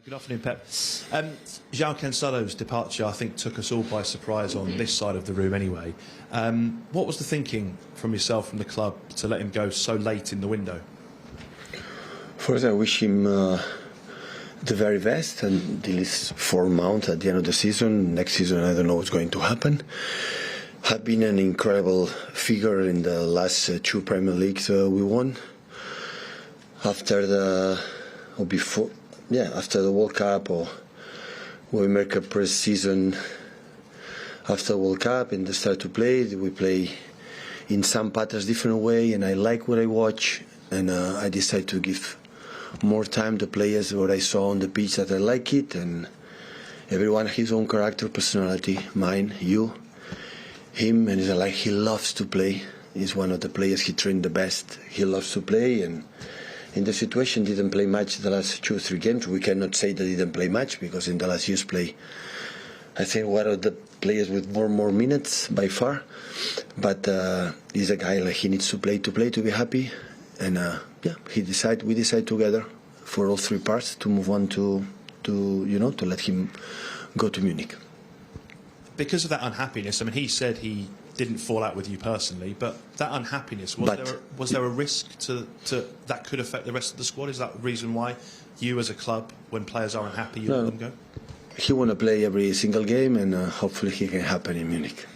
Good afternoon, Pep. João Cancelo's departure, I think, took us all by surprise on this side of the room anyway. What was the thinking from yourself, from the club, to let him go so late in the window? First, I wish him the very best until his form mount at the end of the season. Next season, I don't know what's going to happen. Have been an incredible figure in the last two Premier Leagues we won. After the World Cup, or we make a pre-season after World Cup and they start to play. We play in some patterns different way, and I like what I watch, and I decide to give more time to players what I saw on the pitch that I like it, and everyone has his own character, personality, mine, you, him, and it's like he loves to play. He's one of the players he trained the best. He loves to play, and in the situation didn't play much the last 2 or 3 games. We cannot say that he didn't play much, because in the last year's play, I think one of the players with more minutes by far. But he's a guy like he needs to play to be happy, and we decide together for all 3 parts to move on to let him go to Munich. Because of that unhappiness, I mean, he said he didn't fall out with you personally, but that unhappiness, was there a risk to that could affect the rest of the squad? Is that the reason why you as a club, when players are unhappy, you let them go? He want to play every single game, and hopefully he can happen in Munich.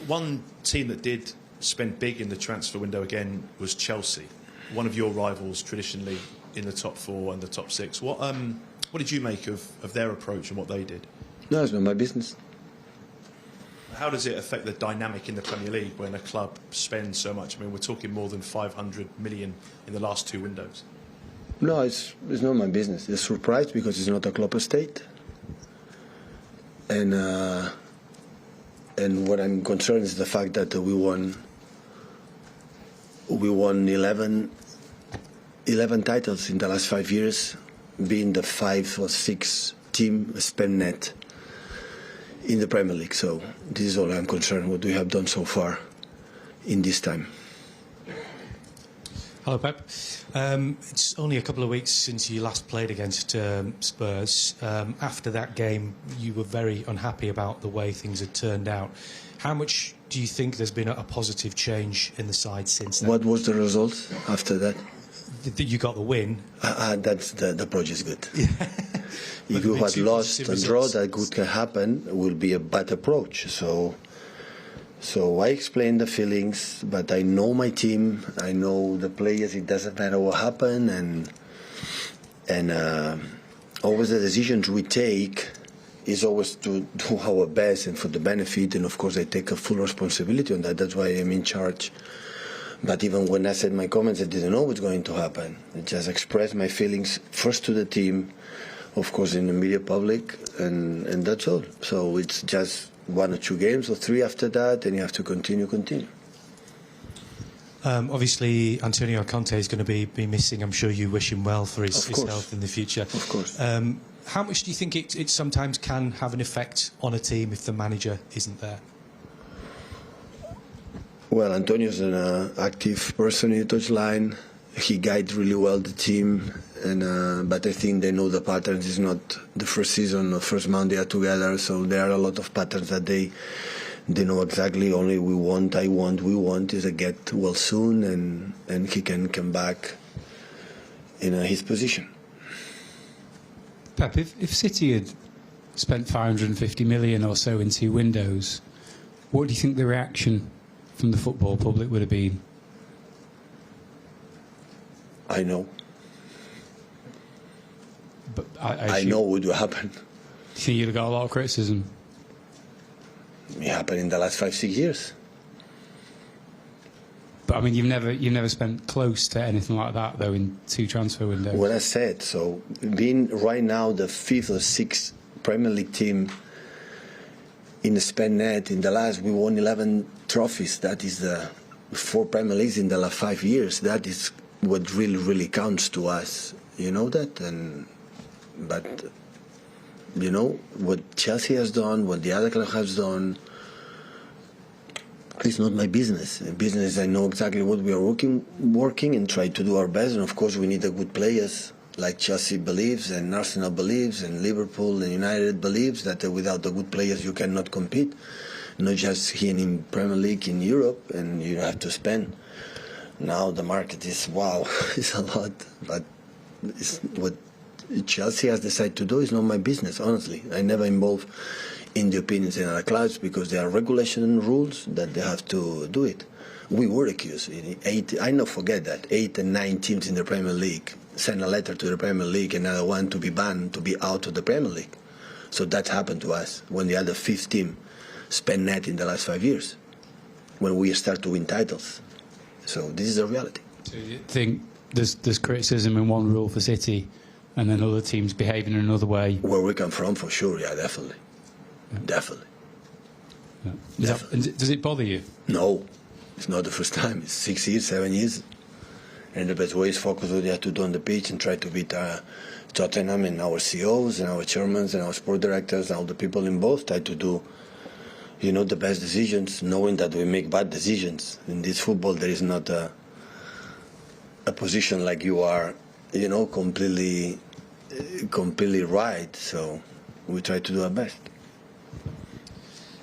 One team that did spend big in the transfer window again was Chelsea, one of your rivals traditionally in the top 4 and the top 6. What did you make of their approach and what they did? No, it's not my business. How does it affect the dynamic in the Premier League when a club spends so much? I mean, we're talking more than 500 million in the last 2 windows. No, it's not my business. It's a surprise because it's not a club estate. And what I'm concerned is the fact that we won 11 titles in the last 5 years, being the 5th or 6th team spend net in the Premier League. So this is all I'm concerned, what we have done so far in this time. Hello, Pep. It's only a couple of weeks since you last played against Spurs. After that game, you were very unhappy about the way things had turned out. How much do you think there's been a positive change in the side since then? What was the result after that? You got the win. That's the project is good. If you had lost and draw, that could happen, will be a bad approach. So I explain the feelings, but I know my team, I know the players. It doesn't matter what happened, and always the decisions we take is always to do our best and for the benefit. And of course, I take a full responsibility on that. That's why I'm in charge. But even when I said my comments, I didn't know what's going to happen. I just expressed my feelings first to the team, of course, in the media public, and that's all. So it's just 1 or 2 games or 3 after that, and you have to continue. Obviously, Antonio Conte is going to be missing. I'm sure you wish him well for his health in the future. Of course. How much do you think it sometimes can have an effect on a team if the manager isn't there? Well, Antonio's an active person in the touchline. He guides really well the team, and but I think they know the patterns. It's not the first season or first month they are together, so there are a lot of patterns that they know exactly. Only we want is to get well soon, and he can come back in his position. Pep, if City had spent 550 million or so in 2 windows, what do you think the reaction from the football public would have been? I know. But I know what will happen. You think you'd have got a lot of criticism? It happened in the last 5-6 years. But I mean, you've never spent close to anything like that though in 2 transfer windows. What I said. So being right now the 5th or 6th Premier League team in the spend net, in the last we won 11 trophies. That is the 4 Premier Leagues in the last 5 years. That is what really counts to us. You know that, but you know what Chelsea has done, what the other club has done. It's not my business. In business, I know exactly what we are working and try to do our best. And of course, we need the good players like Chelsea believes, and Arsenal believes, and Liverpool and United believes that without the good players you cannot compete. Not just here in Premier League in Europe, and you have to spend. Now the market is wow, it's a lot, but it's what Chelsea has decided to do is not my business. Honestly, I never involve in the opinions in other clubs because there are regulation and rules that they have to do it. We were accused. I don't forget that 8 and 9 teams in the Premier League sent a letter to the Premier League, another one to be banned, to be out of the Premier League. So that happened to us when the other 5th team spent net in the last 5 years, when we start to win titles. So this is a reality. So you think there's criticism in one rule for City, and then other teams behaving in another way? Where we come from, for sure, yeah, definitely. Yeah. Definitely. Yeah. Does it bother you? No, it's not the first time. It's 6 years, 7 years. And the best way is focus what you have to do on the pitch and try to beat Tottenham and our CEOs and our chairmen and our sport directors and all the people involved try to do, you know, the best decisions, knowing that we make bad decisions. In this football, there is not a position like you are, you know, completely right. So we try to do our best.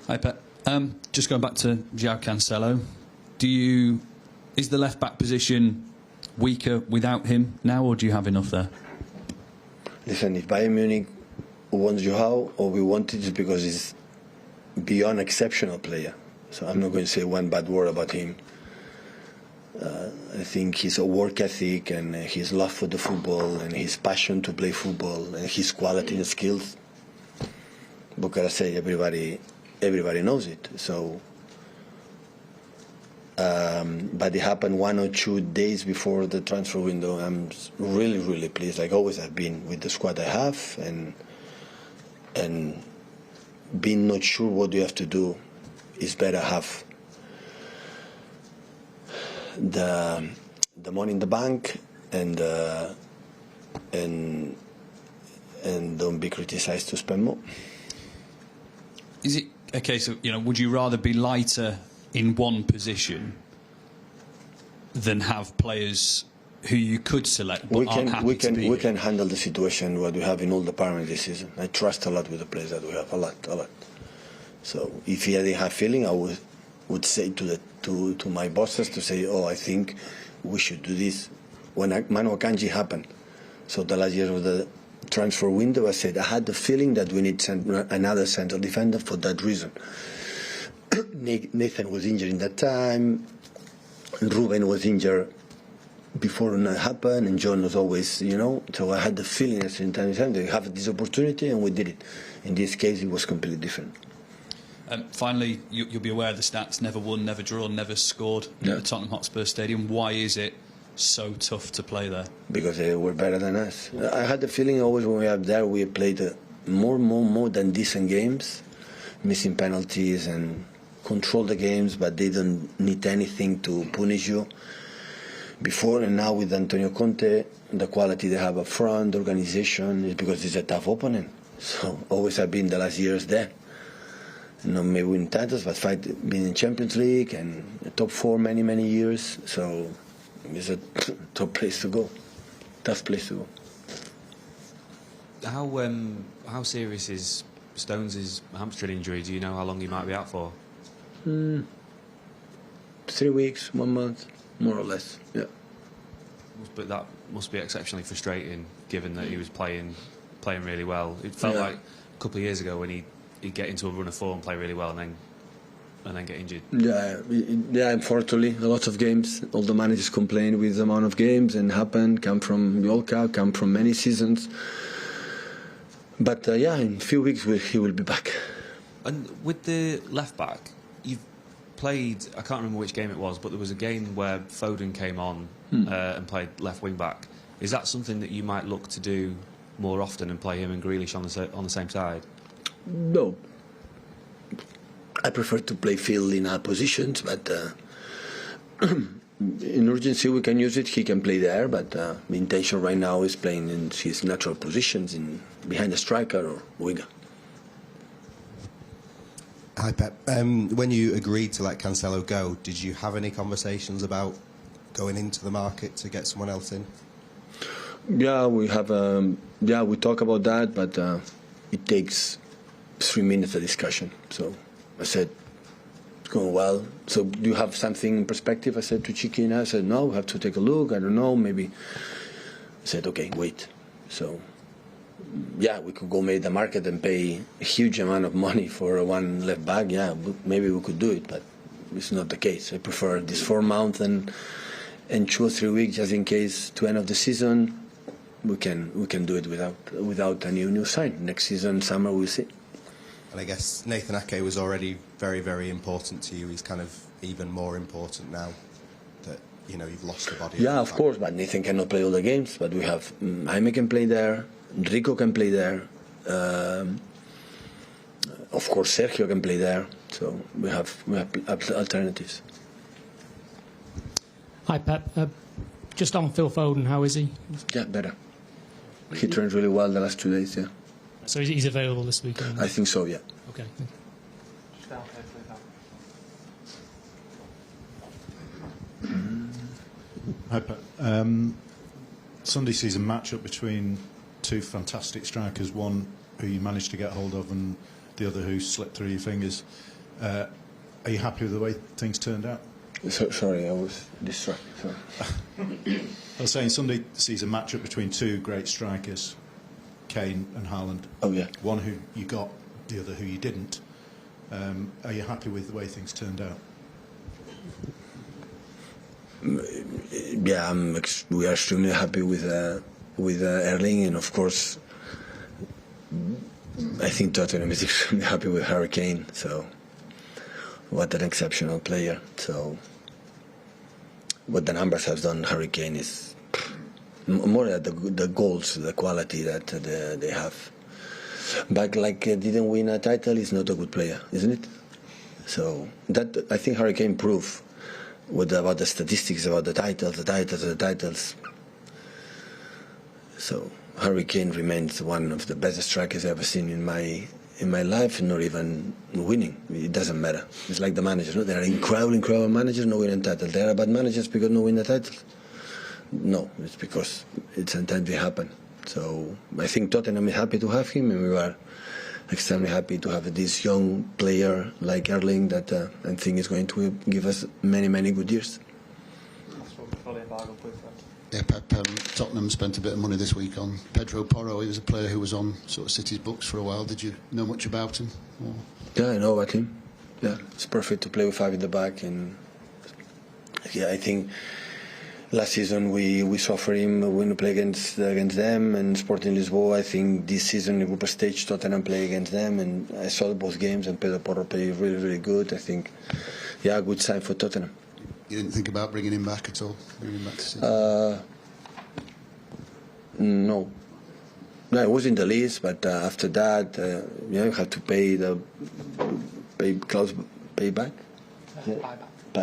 Hi, Pep. Just going back to João Cancelo, is the left back position weaker without him now, or do you have enough there? Listen, if Bayern Munich wants João, or we want it, it's because he's beyond exceptional player. So I'm not going to say one bad word about him. I think his work ethic and his love for the football and his passion to play football and his quality and skills, what I say, everybody knows it. So, but it happened 1 or 2 days before the transfer window. I'm really, really pleased. Like always, I've been with the squad I have, and being not sure what you have to do is better have the money in the bank and don't be criticized to spend more. Is it a case of, would you rather be lighter in one position than have players who you could select but aren't happy to be we can handle the situation what we have in all departments this season. I trust a lot with the players that we have, a lot. So if he didn't have feeling, I would say to my bosses to say, I think we should do this. When Manu Akanji happened, so the last year of the transfer window, I said I had the feeling that we need another central defender for that reason. Nathan was injured in that time, Ruben was injured before that happened, and John was always, so I had the feeling at the same time that we have this opportunity, and we did it. In this case, it was completely different. Finally, you'll be aware of the stats: never won, never drawn, never scored at the Tottenham Hotspur Stadium. Why is it so tough to play there? Because they were better than us. I had the feeling always when we were there, we played more than decent games, missing penalties and control the games, but they don't need anything to punish you. Before and now with Antonio Conte, the quality they have up front, the organization, is because it's a tough opponent. So always have been the last years there. Not maybe win titles, but being in Champions League and top 4 many years. So it's a top place to go, tough place to go. How serious is Stones' hamstring injury? Do you know how long he might be out for? 3 weeks, 1 month, more or less. Yeah. But that must be exceptionally frustrating, given that he was playing really well. It felt like a couple of years ago when he'd get into a run of form, play really well, and then get injured. Yeah. Unfortunately, a lot of games. All the managers complain with the amount of games and come from the World Cup, come from many seasons. But in a few weeks he will be back. And with the left back, you've played. I can't remember which game it was, but there was a game where Foden came on and played left wing back. Is that something that you might look to do more often and play him and Grealish on the same side? No. I prefer to play Phil in our positions, but in urgency we can use it. He can play there, but the intention right now is playing in his natural positions, behind the striker or winger. Hi Pep. When you agreed to let Cancelo go, did you have any conversations about going into the market to get someone else in? Yeah, we have. We talk about that, but it takes 3 minutes of discussion. So I said, it's going well. So do you have something in perspective? I said to Chiquina. I said, no, we have to take a look. I don't know, maybe. I said, okay, wait. So yeah, we could go make the market and pay a huge amount of money for one left back. Yeah, maybe we could do it, but it's not the case. I prefer this 4 months and 2 or 3 weeks, just in case to end of the season. We can do it without a new sign. Next season, summer, we'll see. And I guess Nathan Ake was already very, very important to you. He's kind of even more important now that you've lost the body. Yeah, of course. But Nathan cannot play all the games. But we have Jaime can play there. Rico can play there. Of course, Sergio can play there. So we have alternatives. Hi, Pep. Just on Phil Foden, how is he? Yeah, better. He trained really well the last 2 days. Yeah. So he's available this weekend? I think so. Yeah. Okay. Hi, Pep. Sunday sees a match-up between 2 fantastic strikers, one who you managed to get hold of and the other who slipped through your fingers. Are you happy with the way things turned out? Sorry, I was distracted. Sorry. I was saying Sunday sees a match-up between 2 great strikers, Kane and Haaland. Oh, yeah. One who you got, the other who you didn't. Are you happy with the way things turned out? Yeah, we are extremely happy with Erling, and of course, I think Tottenham is extremely happy with Harry Kane. So, what an exceptional player! So, what the numbers have done, Harry Kane is more than the goals, the quality that they have. But didn't win a title, is not a good player, isn't it? So that I think Harry Kane proved about the statistics, about the titles. So Harry Kane remains one of the best strikers I've ever seen in my life, not even winning. It doesn't matter. It's like the managers. No? There are incredible managers not winning titles. There are bad managers because no win the titles. No, it's because it sometimes it happen. So I think Tottenham is happy to have him, and we are extremely happy to have this young player like Erling that I think is going to give us many good years. Yeah, Pep, Tottenham spent a bit of money this week on Pedro Porro. He was a player who was on sort of City's books for a while. Did you know much about him? Or? Yeah, I know about him. Yeah, it's perfect to play with 5 in the back, and yeah, I think last season we suffered him when we play against them and Sporting Lisboa. I think this season in group stage Tottenham play against them, and I saw both games, and Pedro Porro played really good. I think, yeah, good sign for Tottenham. You didn't think about bringing him back at all? Bringing him back to City? No, it was in the list, but after that, you have to pay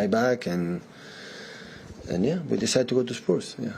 back, and yeah, we decided to go to Spurs. Yeah,